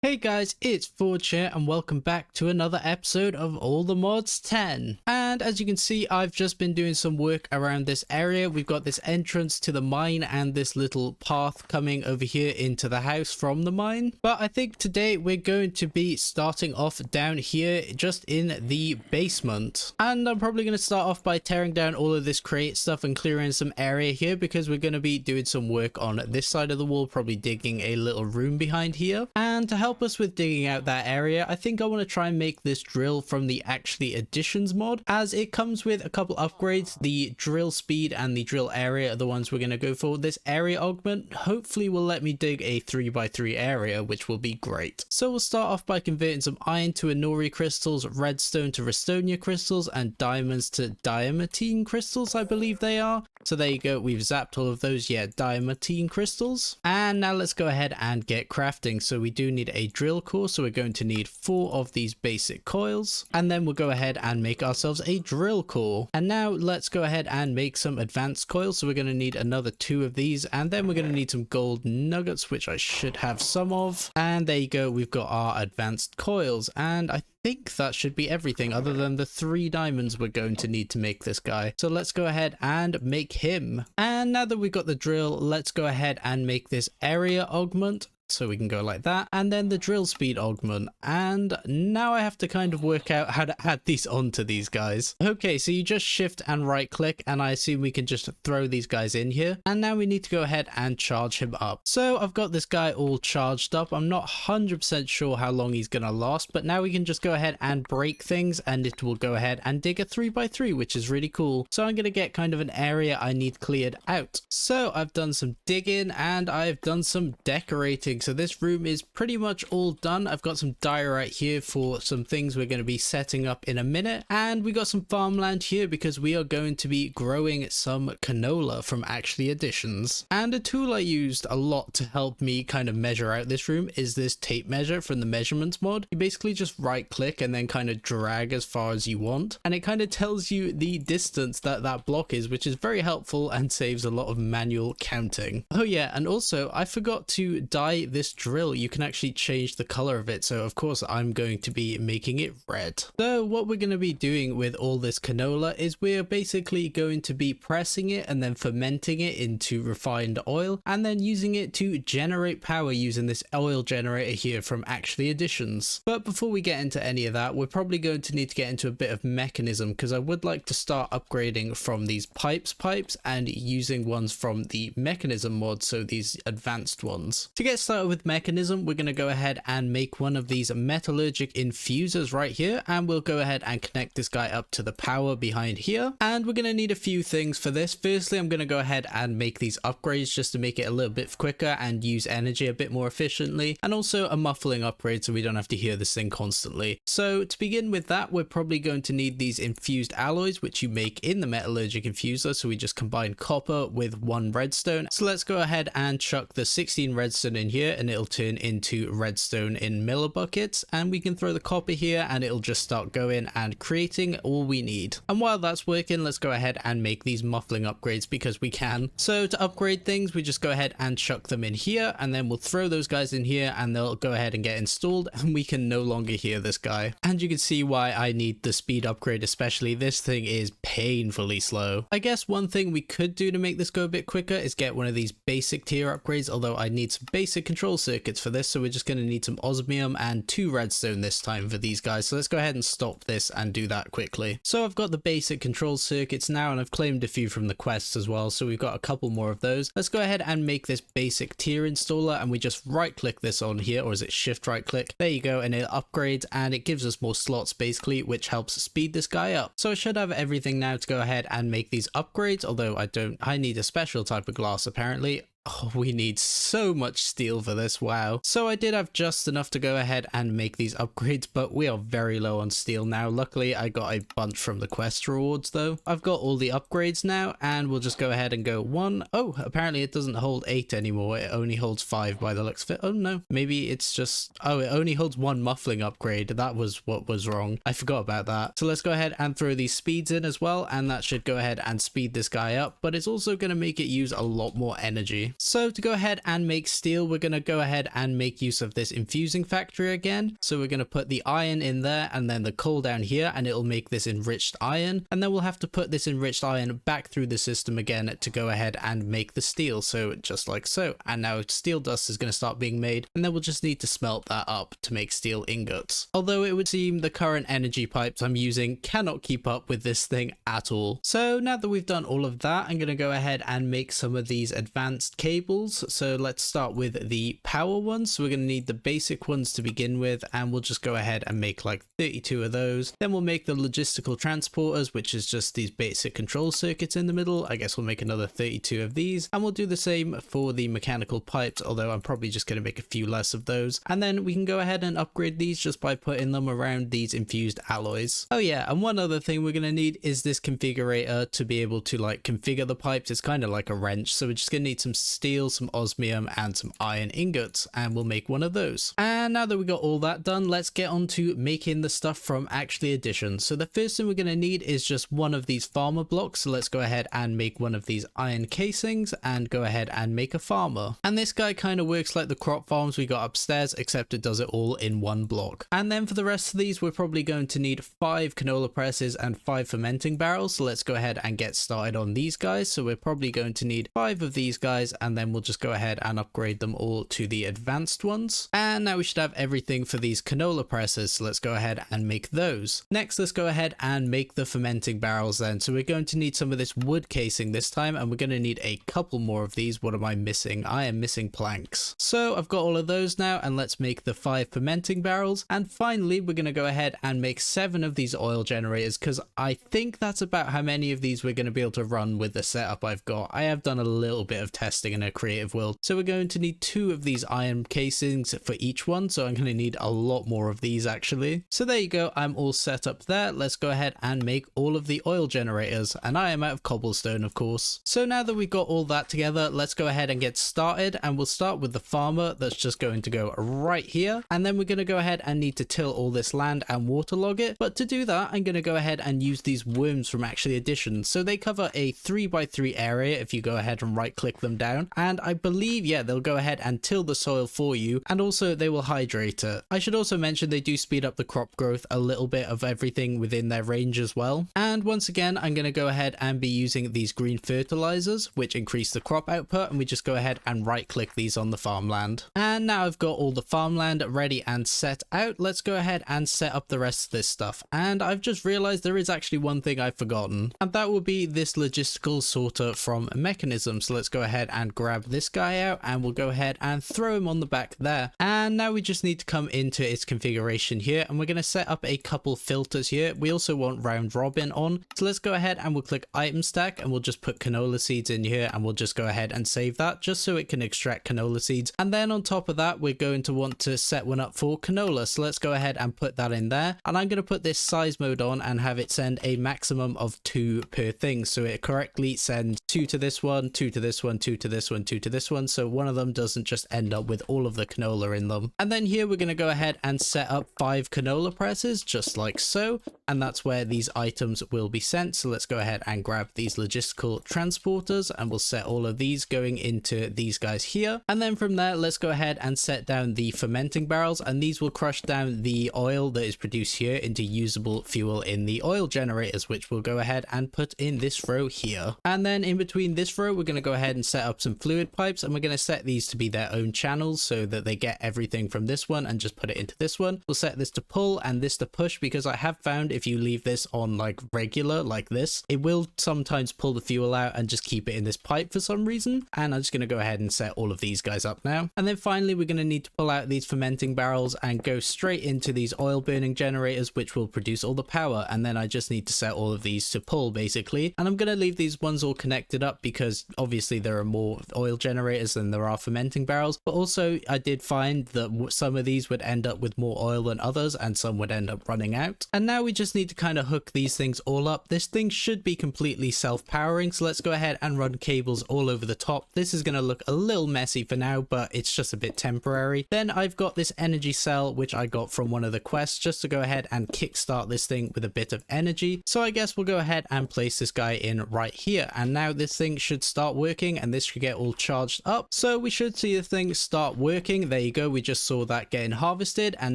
Hey guys, it's Forge here and welcome back to another episode of All the Mods 10. And as you can see, I've just been doing some work around this area. We've got this entrance to the mine and this little path coming over here into the house from the mine. But I think today we're going to be starting off down here just in the basement. And I'm probably going to start off by tearing down all of this crate stuff and clearing some area here because we're going to be doing some work on this side of the wall, probably digging a little room behind here. And to help us with digging out that area, I think I want to try and make this drill from the actually additions mod, as it comes with a couple upgrades. The drill speed and the drill area are the ones we're going to go for. This area augment hopefully will let me dig a 3x3 area, which will be great. So we'll start off by converting some iron to Anori crystals, redstone to Restonia crystals, and diamonds to diamantine crystals, I believe they are. So there you go, we've zapped all of those, diamantine crystals. And now let's go ahead and get crafting. So we do need a drill core, so we're going to need 4 of these basic coils, and then we'll go ahead and make ourselves a drill core. And now let's go ahead and make some advanced coils, so we're going to need another 2 of these, and then we're going to need some gold nuggets, which I should have some of. And there you go, we've got our advanced coils, and I think that should be everything other than the 3 diamonds we're going to need to make this guy. So let's go ahead and make him. And now that we've got the drill, let's go ahead and make this area augment. So we can go like that, and then the drill speed augment. And now I have to kind of work out how to add these onto these guys. Okay, so you just shift and right click, and I assume we can just throw these guys in here. And now we need to go ahead and charge him up. So I've got this guy all charged up. I'm not 100% sure how long he's gonna last, but now we can just go ahead and break things, and it will go ahead and dig a 3x3, which is really cool. So I'm gonna get kind of an area I need cleared out. So I've done some digging and I've done some decorating. So this room is pretty much all done. I've got some diorite here for some things we're going to be setting up in a minute, and we got some farmland here because we are going to be growing some canola from actually additions. And a tool I used a lot to help me kind of measure out this room is this tape measure from the measurements mod. You basically just right click and then kind of drag as far as you want, and it kind of tells you the distance that that block is, which is very helpful and saves a lot of manual counting. Oh yeah, and also I forgot to dye this drill. You can actually change the color of it, so of course I'm going to be making it red. So what we're going to be doing with all this canola is we're basically going to be pressing it and then fermenting it into refined oil, and then using it to generate power using this oil generator here from actually additions. But before we get into any of that, we're probably going to need to get into a bit of mechanism, because I would like to start upgrading from these pipes and using ones from the mechanism mod, so these advanced ones. To get started with mechanism, we're going to go ahead and make one of these metallurgic infusers right here, and we'll go ahead and connect this guy up to the power behind here. And we're going to need a few things for this. Firstly, I'm going to go ahead and make these upgrades just to make it a little bit quicker and use energy a bit more efficiently, and also a muffling upgrade so we don't have to hear this thing constantly. So to begin with that, we're probably going to need these infused alloys, which you make in the metallurgic infuser. So we just combine copper with 1 redstone. So let's go ahead and chuck the 16 redstone in here, and it'll turn into redstone in miller buckets, and we can throw the copper here and it'll just start going and creating all we need. And while that's working, let's go ahead and make these muffling upgrades because we can. So to upgrade things, we just go ahead and chuck them in here, and then we'll throw those guys in here and they'll go ahead and get installed, and we can no longer hear this guy. And you can see why I need the speed upgrade, especially. This thing is painfully slow. I guess one thing we could do to make this go a bit quicker is get one of these basic tier upgrades, although I need some basic control circuits for this, so we're just going to need some osmium and 2 redstone this time for these guys. So let's go ahead and stop this and do that quickly. So I've got the basic control circuits now, and I've claimed a few from the quests as well, so we've got a couple more of those. Let's go ahead and make this basic tier installer, and we just right click this on here, or is it shift right click? There you go, and it upgrades and it gives us more slots basically, which helps speed this guy up. So I should have everything now to go ahead and make these upgrades, although I need a special type of glass apparently. Oh, we need so much steel for this, wow. So I did have just enough to go ahead and make these upgrades, but we are very low on steel now. Luckily, I got a bunch from the quest rewards though. I've got all the upgrades now, and we'll just go ahead and go 1. Oh, apparently it doesn't hold 8 anymore. It only holds 5 by the looks of it. Oh no, maybe it's just, oh, it only holds 1 muffling upgrade. That was what was wrong. I forgot about that. So let's go ahead and throw these speeds in as well, and that should go ahead and speed this guy up, but it's also going to make it use a lot more energy. So to go ahead and make steel, we're going to go ahead and make use of this infusing factory again. So we're going to put the iron in there and then the coal down here, and it'll make this enriched iron. And then we'll have to put this enriched iron back through the system again to go ahead and make the steel. So just like so. And now steel dust is going to start being made, and then we'll just need to smelt that up to make steel ingots. Although it would seem the current energy pipes I'm using cannot keep up with this thing at all. So now that we've done all of that, I'm going to go ahead and make some of these advanced cables. So let's start with the power ones. So we're going to need the basic ones to begin with, and we'll just go ahead and make like 32 of those. Then we'll make the logistical transporters, which is just these basic control circuits in the middle. I guess we'll make another 32 of these, and we'll do the same for the mechanical pipes, although I'm probably just going to make a few less of those. And then we can go ahead and upgrade these just by putting them around these infused alloys. Oh yeah, and one other thing we're going to need is this configurator to be able to like configure the pipes. It's kind of like a wrench, so we're just going to need some steel, some osmium, and some iron ingots, and we'll make one of those. And now that we got all that done, let's get on to making the stuff from actually addition. So the first thing we're going to need is just one of these farmer blocks. So let's go ahead and make one of these iron casings and go ahead and make a farmer. And this guy kind of works like the crop farms we got upstairs, except it does it all in one block. And then for the rest of these, we're probably going to need 5 canola presses and 5 fermenting barrels. So let's go ahead and get started on these guys. So we're probably going to need 5 of these guys, and then we'll just go ahead and upgrade them all to the advanced ones. And now we should have everything for these canola presses. So let's go ahead and make those. Next, let's go ahead and make the fermenting barrels then. So we're going to need some of this wood casing this time, and we're going to need a couple more of these. What am I missing? I am missing planks. So I've got all of those now, and let's make the 5 fermenting barrels. And finally, we're going to go ahead and make 7 of these oil generators, because I think that's about how many of these we're going to be able to run with the setup I've got. I have done a little bit of testing in a creative world. So we're going to need 2 of these iron casings for each one. So I'm going to need a lot more of these actually. So there you go. I'm all set up there. Let's go ahead and make all of the oil generators. And I am out of cobblestone, of course. So now that we've got all that together, let's go ahead and get started. And we'll start with the farmer that's just going to go right here. And then we're going to go ahead and need to till all this land and waterlog it. But to do that, I'm going to go ahead and use these worms from actually addition. So they cover a 3x3 area if you go ahead and right click them down. And I believe, yeah, they'll go ahead and till the soil for you. And also they will hydrate it. I should also mention they do speed up the crop growth a little bit of everything within their range as well. And once again, I'm going to go ahead and be using these green fertilizers, which increase the crop output. And we just go ahead and right click these on the farmland. And now I've got all the farmland ready and set out. Let's go ahead and set up the rest of this stuff. And I've just realized there is actually one thing I've forgotten, and that will be this logistical sorter from Mekansim. So let's go ahead and grab this guy out, and we'll go ahead and throw him on the back there. And now we just need to come into its configuration here, and we're going to set up a couple filters here. We also want round robin on. So let's go ahead and we'll click item stack, and we'll just put canola seeds in here, and we'll just go ahead and save that just so it can extract canola seeds. And then on top of that, we're going to want to set one up for canola. So let's go ahead and put that in there. And I'm going to put this size mode on and have it send a maximum of 2 per thing. So it correctly sends 2 to this one, 2 to this one, 2 to this one, 2 to this one. So one of them doesn't just end up with all of the canola in them. And then here we're going to go ahead and set up 5 canola presses just like so. And that's where these items will be sent. So let's go ahead and grab these logistical transporters, and we'll set all of these going into these guys here. And then from there, let's go ahead and set down the fermenting barrels, and these will crush down the oil that is produced here into usable fuel in the oil generators, which we'll go ahead and put in this row here. And then in between this row, we're going to go ahead and set up some fluid pipes, and we're going to set these to be their own channels so that they get everything from this one and just put it into this one. We'll set this to pull and this to push, because I have found if you leave this on like regular like this, it will sometimes pull the fuel out and just keep it in this pipe for some reason. And I'm just going to go ahead and set all of these guys up now. And then finally, we're going to need to pull out these fermenting barrels and go straight into these oil burning generators, which will produce all the power. And then I just need to set all of these to pull basically. And I'm going to leave these ones all connected up because obviously there are more oil generators than there are fermenting barrels. But also I did find that some of these would end up with more oil than others, and some would end up running out. And now we just just need to kind of hook these things all up. This thing should be completely self-powering, so let's go ahead and run cables all over the top. This is going to look a little messy for now, but it's just a bit temporary. Then I've got this energy cell, which I got from one of the quests, just to go ahead and kickstart this thing with a bit of energy. So I guess we'll go ahead and place this guy in right here, and now this thing should start working, and this should get all charged up. So we should see the thing start working. There you go, we just saw that getting harvested, and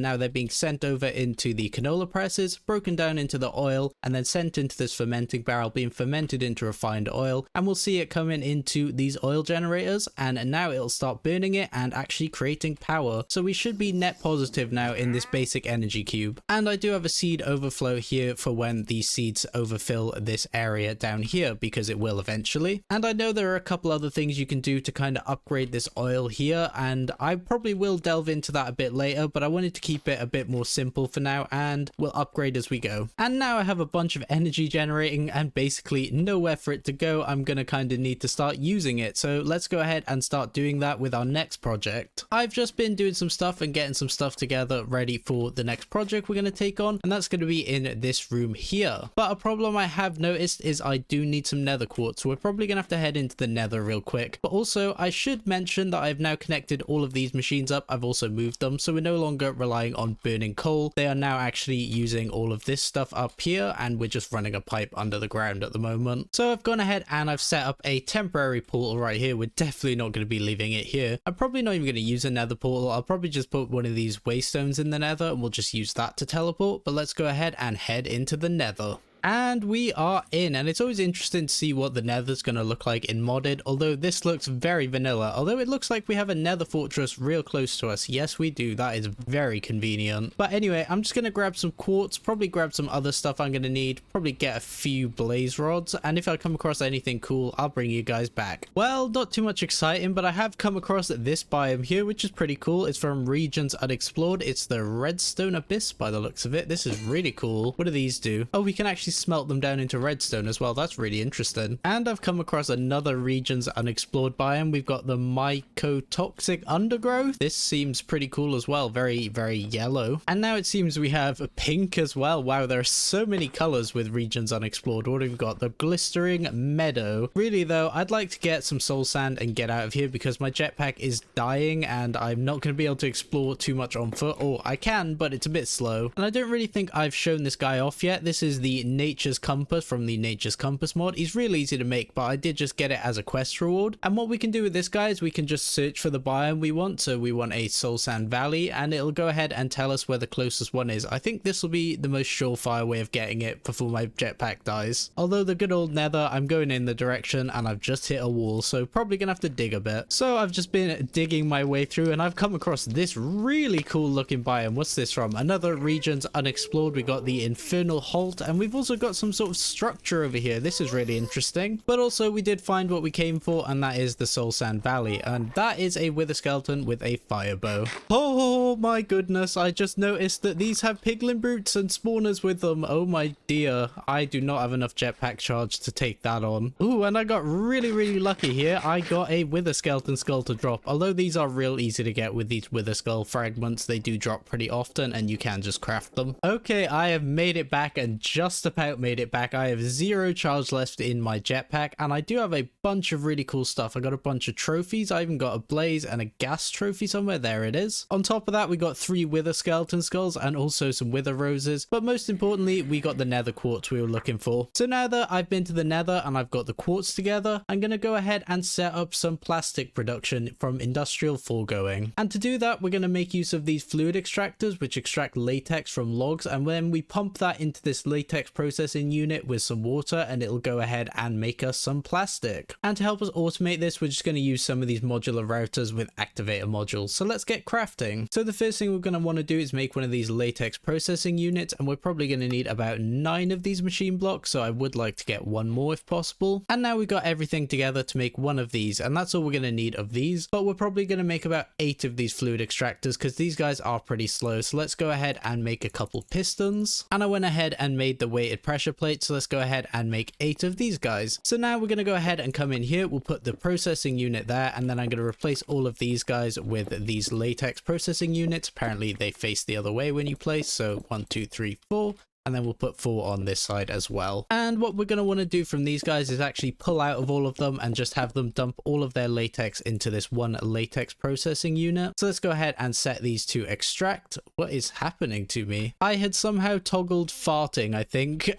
now they're being sent over into the canola presses, broken down into the oil, and then sent into this fermenting barrel, being fermented into refined oil, and we'll see it coming into these oil generators, and now it'll start burning it and actually creating power. So we should be net positive now in this basic energy cube. And I do have a seed overflow here for when these seeds overfill this area down here, because it will eventually. And I know there are a couple other things you can do to kind of upgrade this oil here, and I probably will delve into that a bit later, but I wanted to keep it a bit more simple for now, and we'll upgrade as we go. And now I have a bunch of energy generating and basically nowhere for it to go. I'm gonna kind of need to start using it, so let's go ahead and start doing that with our next project. I've just been doing some stuff and getting some stuff together ready for the next project we're going to take on, and that's going to be in this room here. But a problem I have noticed is I do need some nether quartz, so we're probably going to have to head into the nether real quick. But also I should mention that I've now connected all of these machines up. I've also moved them, so we're no longer relying on burning coal. They are now actually using all of this stuff up here, and we're just running a pipe under the ground at the moment. So I've gone ahead and I've set up a temporary portal right here. We're definitely not going to be leaving it here. I'm probably not even going to use a nether portal. I'll probably just put one of these waystones in the nether, and we'll just use that to teleport. But let's go ahead and head into the nether. And we are in, and it's always interesting to see what the nether's going to look like in modded, although this looks very vanilla, although it looks like we have a nether fortress real close to us. Yes, we do. That is very convenient. But anyway, I'm just going to grab some quartz, probably grab some other stuff I'm going to need, probably get a few blaze rods, and if I come across anything cool, I'll bring you guys back. Well, not too much exciting, but I have come across this biome here, which is pretty cool. It's from Regions Unexplored. It's the Redstone Abyss by the looks of it. This is really cool. What do these do? Oh, we can actually smelt them down into redstone as well. That's really interesting. And I've come across another Regions Unexplored biome. We've got the mycotoxic undergrowth. This seems pretty cool as well. Very, very yellow. And now it seems we have pink as well. Wow, there are so many colors with Regions Unexplored. What have we got? The glistering meadow. Really though, I'd like to get some soul sand and get out of here, because my jetpack is dying and I'm not going to be able to explore too much on foot. Or I can, but it's a bit slow. And I don't really think I've shown this guy off yet. This is the Nature's Compass from the Nature's Compass mod. He's really easy to make, but I did just get it as a quest reward. And what we can do with this guy is we can just search for the biome we want. So we want a soul sand valley, and it'll go ahead and tell us where the closest one is. I think this will be the most surefire way of getting it before my jetpack dies. Although the good old nether, I'm going in the direction and I've just hit a wall, so probably gonna have to dig a bit. So I've just been digging my way through, and I've come across this really cool looking biome. What's this from? Another Regions Unexplored. We got the Infernal Halt, and we've also got some sort of structure over here. This is really interesting. But also we did find what we came for, and that is the Soul Sand Valley, and that is a wither skeleton with a fire bow. Oh my goodness, I just noticed that these have piglin brutes and spawners with them. Oh my dear, I do not have enough jetpack charge to take that on. Ooh, and I got really lucky here. I got a wither skeleton skull to drop. Although these are real easy to get with these wither skull fragments, they do drop pretty often and you can just craft them. Okay, I have made it back, and just about made it back. I have 0 charge left in my jetpack, and I do have a bunch of really cool stuff. I got a bunch of trophies. I even got a blaze and a gas trophy somewhere. There it is. On top of that, we got 3 wither skeleton skulls and also some wither roses. But most importantly, we got the nether quartz we were looking for. So now that I've been to the nether and I've got the quartz together, I'm going to go ahead and set up some plastic production from industrial foregoing. And to do that, we're going to make use of these fluid extractors, which extract latex from logs, and then we pump that into this latex processing unit with some water, and it'll go ahead and make us some plastic. And to help us automate this, we're just going to use some of these modular routers with activator modules. So let's get crafting. So the first thing we're going to want to do is make one of these latex processing units, and we're probably going to need about 9 of these machine blocks, so I would like to get 1 more if possible. And now we've got everything together to make 1 of these, and that's all we're going to need of these. But we're probably going to make about 8 of these fluid extractors, because these guys are pretty slow. So let's go ahead and make a couple pistons. And I went ahead and made the weighted pressure plate, so let's go ahead and make 8 of these guys. So now we're going to go ahead and come in here. We'll put the processing unit there, and then I'm going to replace all of these guys with these latex processing units. Apparently they face the other way when you place, so 1 2 3 4. and then we'll put 4 on this side as well. And what we're going to want to do from these guys is actually pull out of all of them and just have them dump all of their latex into this one latex processing unit. So let's go ahead and set these to extract. What is happening to me? I had somehow toggled farting, I think.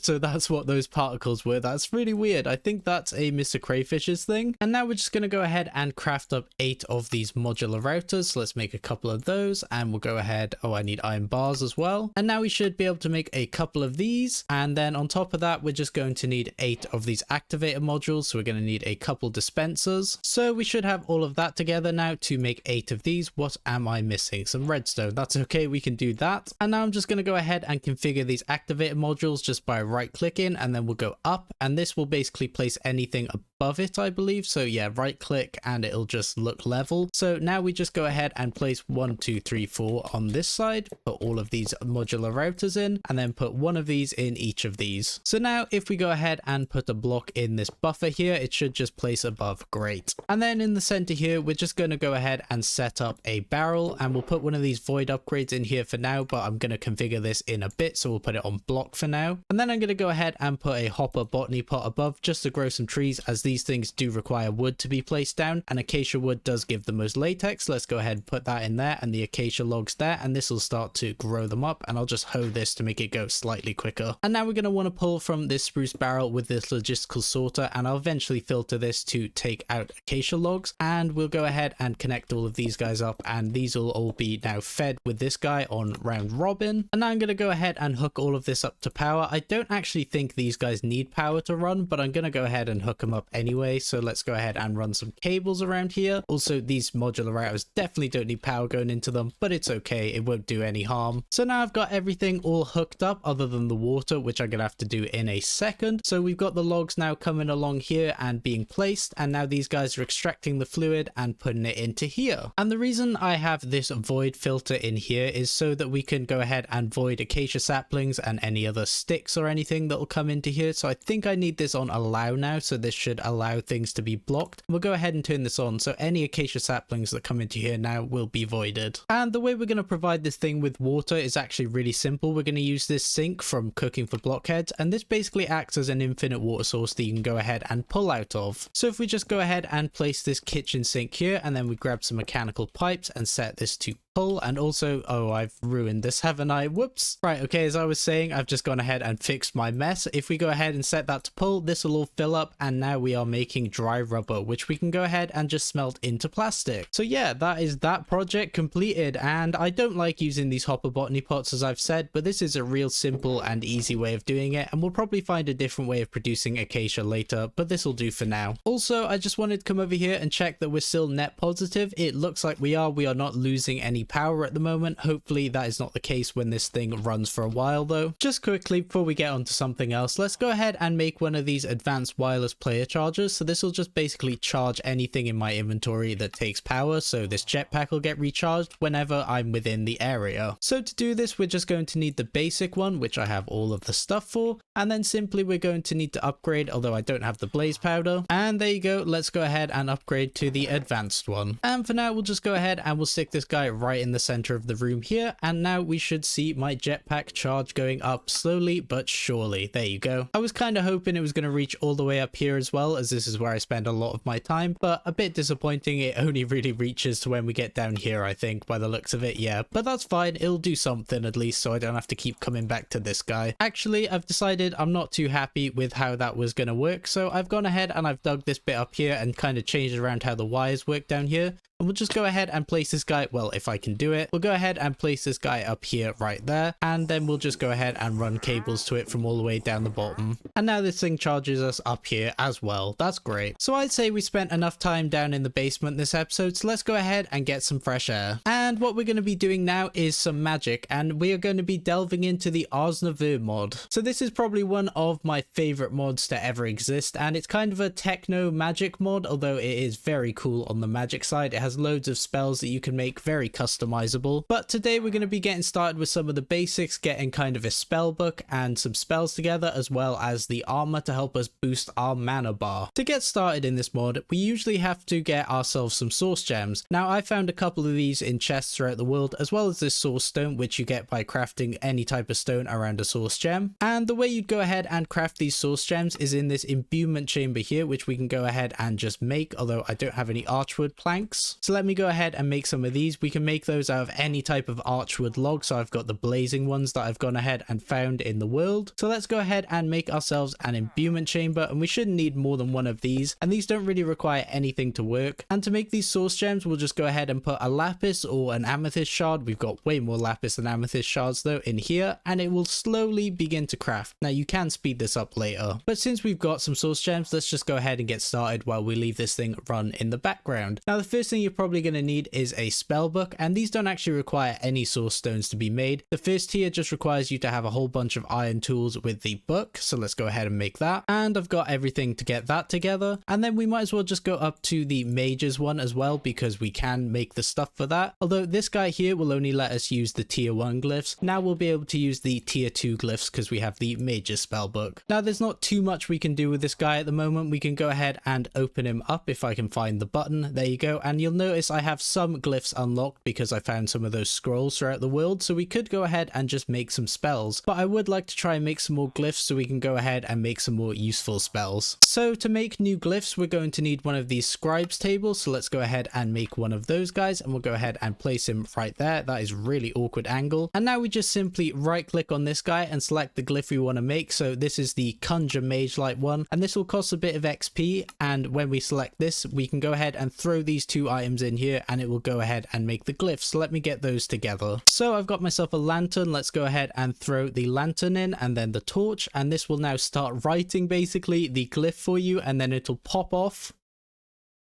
So that's what those particles were. That's really weird. I think that's a Mr. Crayfish's thing. And now we're just going to go ahead and craft up 8 of these modular routers. So let's make a couple of those, and we'll go ahead. Oh, I need iron bars as well. And now we should be able to make a couple of these. And then on top of that, we're just going to need 8 of these activator modules. So we're going to need a couple dispensers. So we should have all of that together now to make 8 of these. What am I missing? Some redstone. That's okay. We can do that. And now I'm just going to go ahead and configure these activator modules just by right clicking, and then we'll go up, and this will basically place anything above it, I believe. So yeah, right click and it'll just look level. So now we just go ahead and place 1, 2, 3, 4 on this side, put all of these modular routers in, and then put one of these in each of these. So now if we go ahead and put a block in this buffer here, it should just place above. Great. And then in the center here, we're just going to go ahead and set up a barrel, and we'll put one of these void upgrades in here for now, but I'm going to configure this in a bit, so we'll put it on block for now. And then I'm going to go ahead and put a hopper botany pot above just to grow some trees, as these things do require wood to be placed down, and acacia wood does give the most latex. Let's go ahead and put that in there, and the acacia logs there, and this will start to grow them up. And I'll just hoe this to make it go slightly quicker. And now we're going to want to pull from this spruce barrel with this logistical sorter, and I'll eventually filter this to take out acacia logs. And we'll go ahead and connect all of these guys up, and these will all be now fed with this guy on round robin. And now I'm going to go ahead and hook all of this up to power. I don't actually think these guys need power to run, but I'm going to go ahead and hook them up anyway. So let's go ahead and run some cables around here. Also, these modular routers definitely don't need power going into them, but it's okay. It won't do any harm. So now I've got everything all hooked up other than the water, which I'm going to have to do in a second. So we've got the logs now coming along here and being placed, and now these guys are extracting the fluid and putting it into here. And the reason I have this void filter in here is so that we can go ahead and void acacia saplings and any other sticks or anything that will come into here. So I think I need this on allow now, so this should allow things to be blocked. We'll go ahead and turn this on, so any acacia saplings that come into here now will be voided. And the way we're going to provide this thing with water is actually really simple. We're going to use this sink from Cooking for Blockheads, and this basically acts as an infinite water source that you can go ahead and pull out of. So if we just go ahead and place this kitchen sink here, and then we grab some mechanical pipes and set this to pull. And also, oh, I've ruined this, haven't I? Whoops. Right, okay, as I was saying, I've just gone ahead and fixed my mess. If we go ahead and set that to pull, this will all fill up, and now we are making dry rubber, which we can go ahead and just smelt into plastic. So yeah, that is that project completed. And I don't like using these hopper botany pots, as I've said, but this is a real simple and easy way of doing it, and we'll probably find a different way of producing acacia later, but this will do for now. Also, I just wanted to come over here and check that we're still net positive. It looks like we are not losing any power at the moment. Hopefully that is not the case when this thing runs for a while though. Just quickly before we get on to something else, let's go ahead and make one of these advanced wireless player chargers. So this will just basically charge anything in my inventory that takes power, so this jetpack will get recharged whenever I'm within the area. So to do this, we're just going to need the basic one, which I have all of the stuff for, and then simply we're going to need to upgrade, although I don't have the blaze powder. And there you go, let's go ahead and upgrade to the advanced one. And for now, we'll just go ahead and we'll stick this guy right in the center of the room here, and now we should see my jetpack charge going up slowly but surely. There you go. I was kind of hoping it was going to reach all the way up here as well, as this is where I spend a lot of my time, but a bit disappointing. It only really reaches to when we get down here, I think, by the looks of it. Yeah, but that's fine. It'll do something at least, so I don't have to keep coming back to this guy. Actually, I've decided I'm not too happy with how that was going to work, so I've gone ahead and I've dug this bit up here and kind of changed around how the wires work down here. And we'll just go ahead and place this guy, well, if I can do it, we'll go ahead and place this guy up here right there, and then we'll just go ahead and run cables to it from all the way down the bottom. And now this thing charges us up here as well. That's great. So I'd say we spent enough time down in the basement this episode, so let's go ahead and get some fresh air. And what we're going to be doing now is some magic, and we are going to be delving into the Nouveau mod. So this is probably one of my favorite mods to ever exist, and it's kind of a techno magic mod, although it is very cool on the magic side. It has loads of spells that you can make very customizable. But today we're going to be getting started with some of the basics, getting kind of a spell book and some spells together, as well as the armor to help us boost our mana bar. To get started in this mod, we usually have to get ourselves some source gems. Now I found a couple of these in chests throughout the world, as well as this source stone, which you get by crafting any type of stone around a source gem. And the way you'd go ahead and craft these source gems is in this imbuement chamber here, which we can go ahead and just make, although I don't have any archwood planks. So let me go ahead and make some of these. We can make those out of any type of archwood log. So I've got the blazing ones that I've gone ahead and found in the world. So let's go ahead and make ourselves an imbuement chamber, and we shouldn't need more than one of these, and these don't really require anything to work. And to make these source gems, we'll just go ahead and put a lapis or an amethyst shard. We've got way more lapis than amethyst shards though in here, and it will slowly begin to craft. Now you can speed this up later, but since we've got some source gems, let's just go ahead and get started while we leave this thing run in the background. Now the first thing you're probably going to need is a spell book, and these don't actually require any source stones to be made. The first tier just requires you to have a whole bunch of iron tools with the book, so let's go ahead and make that. And I've got everything to get that together, and then we might as well just go up to the mages one as well, because we can make the stuff for that. Although this guy here will only let us use the tier 1 glyphs, now we'll be able to use the tier 2 glyphs because we have the mages spell book. Now there's not too much we can do with this guy at the moment. We can go ahead and open him up if I can find the button. There you go, and you'll notice I have some glyphs unlocked because I found some of those scrolls throughout the world, so we could go ahead and just make some spells, but I would like to try and make some more glyphs so we can go ahead and make some more useful spells. So to make new glyphs, we're going to need one of these scribes tables, so let's go ahead and make one of those guys, and we'll go ahead and place him right there. That is really awkward angle. And now we just simply right click on this guy and select the glyph we want to make. So this is the conjure mage light one, and this will cost a bit of XP, and when we select this, we can go ahead and throw these two items in here and it will go ahead and make the glyphs. So let me get those together. So I've got myself a lantern. Let's go ahead and throw the lantern in, and then the torch, and this will now start writing basically the glyph for you, and then it'll pop off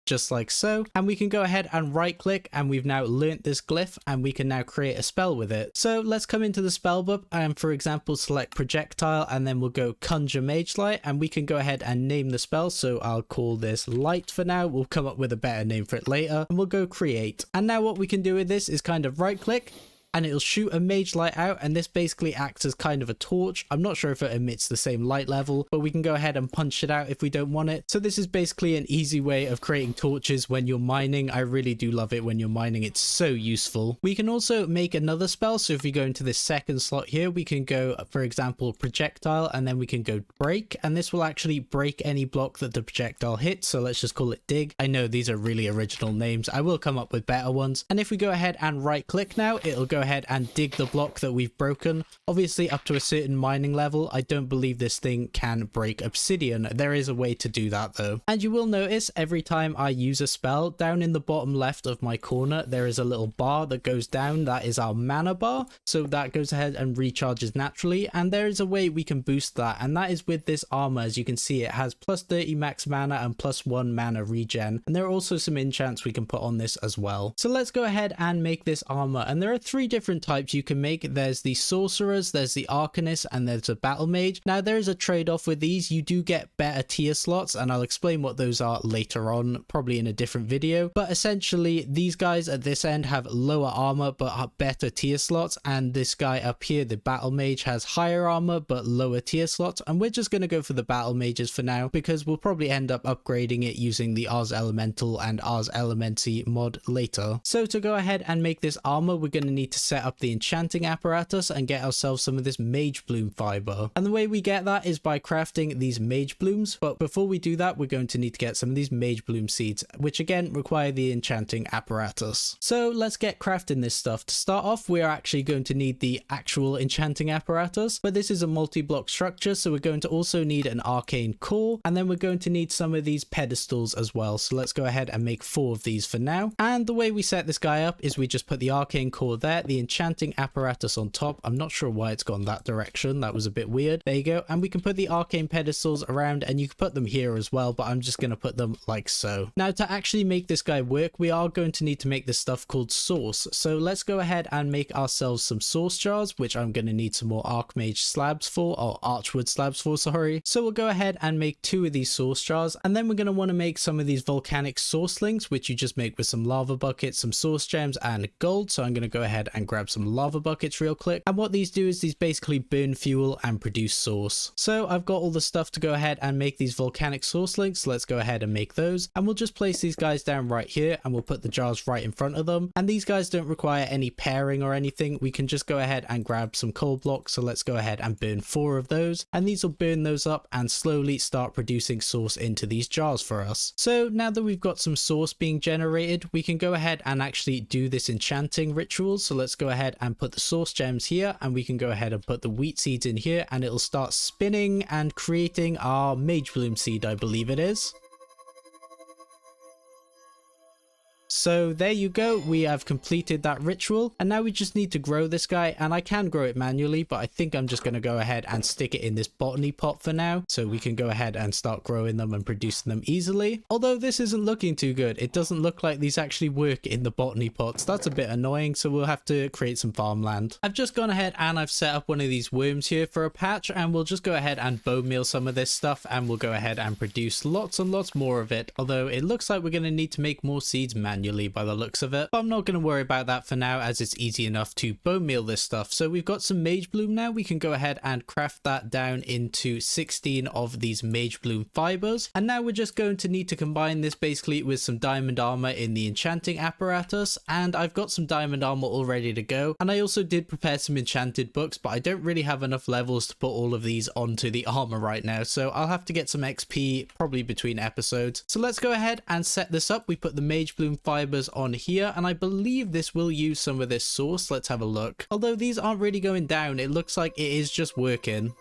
just like so, and we can go ahead and right click, and we've now learnt this glyph, and we can now create a spell with it. So let's come into the spell book and for example select projectile, and then we'll go conjure mage light, and we can go ahead and name the spell. So I'll call this light for now. We'll come up with a better name for it later, and we'll go create. And now what we can do with this is kind of right click, and it'll shoot a mage light out, and this basically acts as kind of a torch. I'm not sure if it emits the same light level, but we can go ahead and punch it out if we don't want it. So this is basically an easy way of creating torches when you're mining. I really do love it when you're mining. It's so useful. We can also make another spell. So if we go into this second slot here, we can go, for example, projectile, and then we can go break, and this will actually break any block that the projectile hits. So let's just call it dig. I know these are really original names. I will come up with better ones. And if we go ahead and right click now, it'll go ahead and dig the block that we've broken. Obviously up to a certain mining level, I don't believe this thing can break obsidian. There is a way to do that though. And you will notice every time I use a spell, down in the bottom left of my corner, there is a little bar that goes down. That is our mana bar. So that goes ahead and recharges naturally. And there is a way we can boost that, and that is with this armor. As you can see, it has plus 30 max mana and plus 1 mana regen. And there are also some enchants we can put on this as well. So let's go ahead and make this armor. And there are 3 different types you can make. There's the sorcerers, there's the arcanist, and there's a battle mage. Now there is a trade-off with these. You do get better tier slots, and I'll explain what those are later on, probably in a different video. But essentially these guys at this end have lower armor but are better tier slots, and this guy up here, the battle mage, has higher armor but lower tier slots. And we're just going to go for the battle mages for now, because we'll probably end up upgrading it using the Ars Elemental and Ars Elementy mod later. So to go ahead and make this armor, we're going to need to set up the enchanting apparatus and get ourselves some of this mage bloom fiber. And the way we get that is by crafting these mage blooms. But before we do that, we're going to need to get some of these mage bloom seeds, which again require the enchanting apparatus. So let's get crafting this stuff. To start off, we're actually going to need the actual enchanting apparatus, but this is a multi-block structure, so we're going to also need an arcane core, and then we're going to need some of these pedestals as well. So let's go ahead and make 4 of these for now. And the way we set this guy up is we just put the arcane core there. the enchanting apparatus on top. I'm not sure why it's gone that direction. That was a bit weird. There you go. And we can put the arcane pedestals around, and you can put them here as well, but I'm just going to put them like so. Now, to actually make this guy work, we are going to need to make this stuff called source. So let's go ahead and make ourselves some source jars, which I'm going to need some more archmage slabs for, or archwood slabs for, sorry. So we'll go ahead and make 2 of these source jars, and then we're going to want to make some of these volcanic sourcelings, which you just make with some lava buckets, some source gems, and gold. So I'm going to go ahead and grab some lava buckets real quick, and what these do is these basically burn fuel and produce source. So I've got all the stuff to go ahead and make these volcanic sourcelings, so let's go ahead and make those, and we'll just place these guys down right here, and we'll put the jars right in front of them. And these guys don't require any pairing or anything. We can just go ahead and grab some coal blocks, so let's go ahead and burn 4 of those, and these will burn those up and slowly start producing source into these jars for us. So now that we've got some source being generated, we can go ahead and actually do this enchanting ritual. So let's go ahead and put the source gems here, and we can go ahead and put the wheat seeds in here, and it'll start spinning and creating our mage bloom seed, I believe it is. So there you go, we have completed that ritual, and now we just need to grow this guy, and I can grow it manually, but I think I'm just going to go ahead and stick it in this botany pot for now, so we can go ahead and start growing them and producing them easily. Although this isn't looking too good, it doesn't look like these actually work in the botany pots. That's a bit annoying, so we'll have to create some farmland. I've just gone ahead and I've set up one of these worms here for a patch, and we'll just go ahead and bone meal some of this stuff, and we'll go ahead and produce lots and lots more of it, although it looks like we're going to need to make more seeds manually by the looks of it, but I'm not going to worry about that for now, as it's easy enough to bone meal this stuff. So we've got some mage bloom now. We can go ahead and craft that down into 16 of these mage bloom fibers, and now we're just going to need to combine this basically with some diamond armor in the enchanting apparatus, and I've got some diamond armor all ready to go, and I also did prepare some enchanted books, but I don't really have enough levels to put all of these onto the armor right now, so I'll have to get some XP probably between episodes. So let's go ahead and set this up. We put the mage bloom fibers on here, and I believe this will use some of this source. Let's have a look. Although these aren't really going down, it looks like it is just working.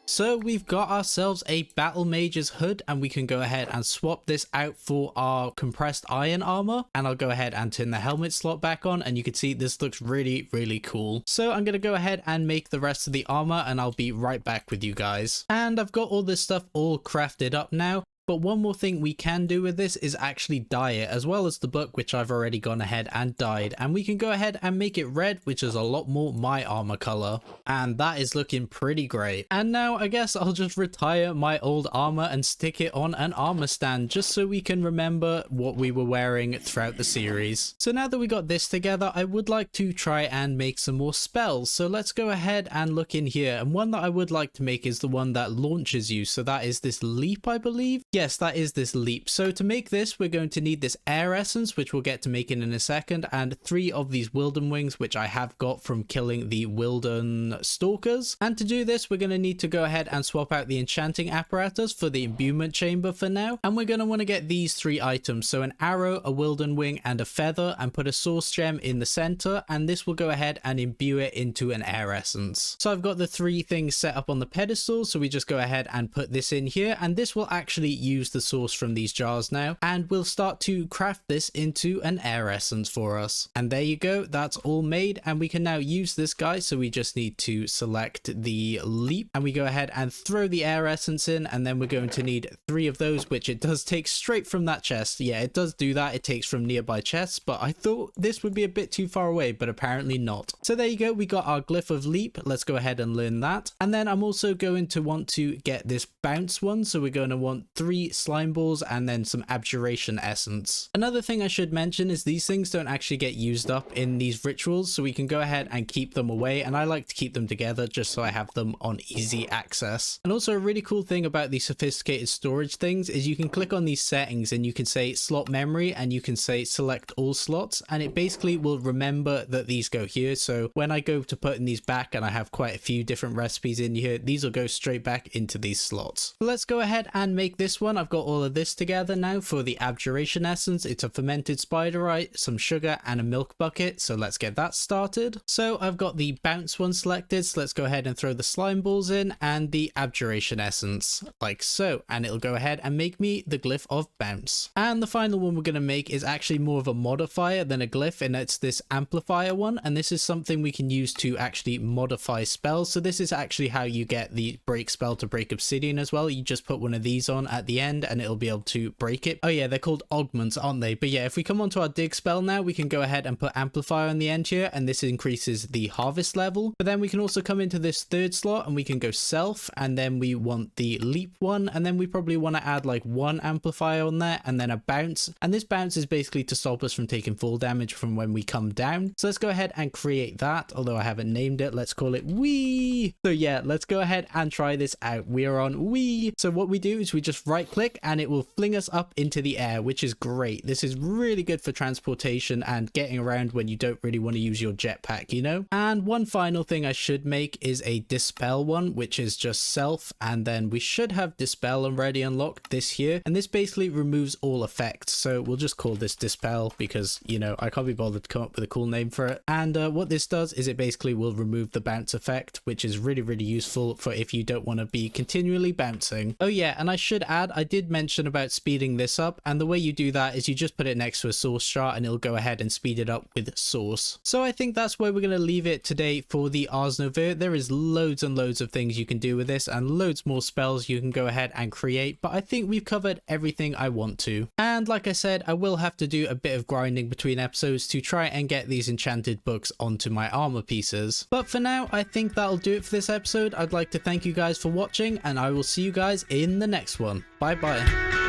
So we've got ourselves a battle mage's hood, and we can go ahead and swap this out for our compressed iron armor, and I'll go ahead and turn the helmet slot back on, and you can see this looks really cool. So I'm going to go ahead and make the rest of the armor, and I'll be right back with you guys. And I've got all this stuff all crafted up now. But one more thing we can do with this is actually dye it, as well as the book, which I've already gone ahead and dyed. And we can go ahead and make it red, which is a lot more my armor color. And that is looking pretty great. And now I guess I'll just retire my old armor and stick it on an armor stand, just so we can remember what we were wearing throughout the series. So now that we got this together, I would like to try and make some more spells. So let's go ahead and look in here. And one that I would like to make is the one that launches you. So that is this leap, I believe. Yes, that is this leap. So to make this, we're going to need this air essence, which we'll get to making in a second, and 3 of these Wilden wings, which I have got from killing the Wilden stalkers. And to do this, we're going to need to go ahead and swap out the enchanting apparatus for the imbuement chamber for now. And we're going to want to get these 3 items. So an arrow, a Wilden wing, and a feather, and put a source gem in the center. And this will go ahead and imbue it into an air essence. So I've got the 3 things set up on the pedestal. So we just go ahead and put this in here, and this will actually use the source from these jars now, and we'll start to craft this into an air essence for us. And there you go, that's all made, and we can now use this guy. So we just need to select the leap, and we go ahead and throw the air essence in, and then we're going to need 3 of those, which it does take straight from that chest. Yeah, it does do that. It takes from nearby chests, but I thought this would be a bit too far away, but apparently not. So there you go, we got our glyph of leap. Let's go ahead and learn that. And then I'm also going to want to get this bounce one, so we're going to want 3 slime balls and then some abjuration essence. Another thing I should mention is these things don't actually get used up in these rituals, so we can go ahead and keep them away, and I like to keep them together just so I have them on easy access. And also a really cool thing about these sophisticated storage things is you can click on these settings and you can say slot memory, and you can say select all slots, and it basically will remember that these go here. So when I go to putting these back, and I have quite a few different recipes in here, these will go straight back into these slots. So let's go ahead and make this this one, I've got all of this together now for the abjuration essence. It's a fermented spiderite, some sugar, and a milk bucket. So let's get that started. So I've got the bounce one selected. So let's go ahead and throw the slime balls in and the abjuration essence like so. And it'll go ahead and make me the glyph of bounce. And the final one we're going to make is actually more of a modifier than a glyph, and it's this amplifier one. And this is something we can use to actually modify spells. So this is actually how you get the break spell to break obsidian as well. You just put one of these on at the end and it'll be able to break it. Oh yeah, they're called augments, aren't they? But yeah, if we come onto our dig spell now, we can go ahead and put amplifier on the end here, and this increases the harvest level. But then we can also come into this third slot and we can go self, and then we want the leap one, and then we probably want to add like one amplifier on there and then a bounce. And this bounce is basically to stop us from taking full damage from when we come down. So let's go ahead and create that, although I haven't named it. Let's call it Wee. So yeah, let's go ahead and try this out. We are on Wee. So what we do is we just right click and it will fling us up into the air, which is great. This is really good for transportation and getting around when you don't really want to use your jetpack, you know? And one final thing I should make is a dispel one, which is just self, and then we should have dispel already unlocked this here, and this basically removes all effects. So we'll just call this dispel because, you know, I can't be bothered to come up with a cool name for it. And what this does is it basically will remove the bounce effect, which is really useful for if you don't want to be continually bouncing. Oh yeah, and I should add, I did mention about speeding this up, and the way you do that is you just put it next to a source chart and it'll go ahead and speed it up with source. So I think that's where we're going to leave it today for the Ars Nouveau. There is loads and loads of things you can do with this and loads more spells you can go ahead and create, but I think we've covered everything I want to. And like I said, I will have to do a bit of grinding between episodes to try and get these enchanted books onto my armor pieces. But for now, I think that'll do it for this episode. I'd like to thank you guys for watching, and I will see you guys in the next one. Bye bye.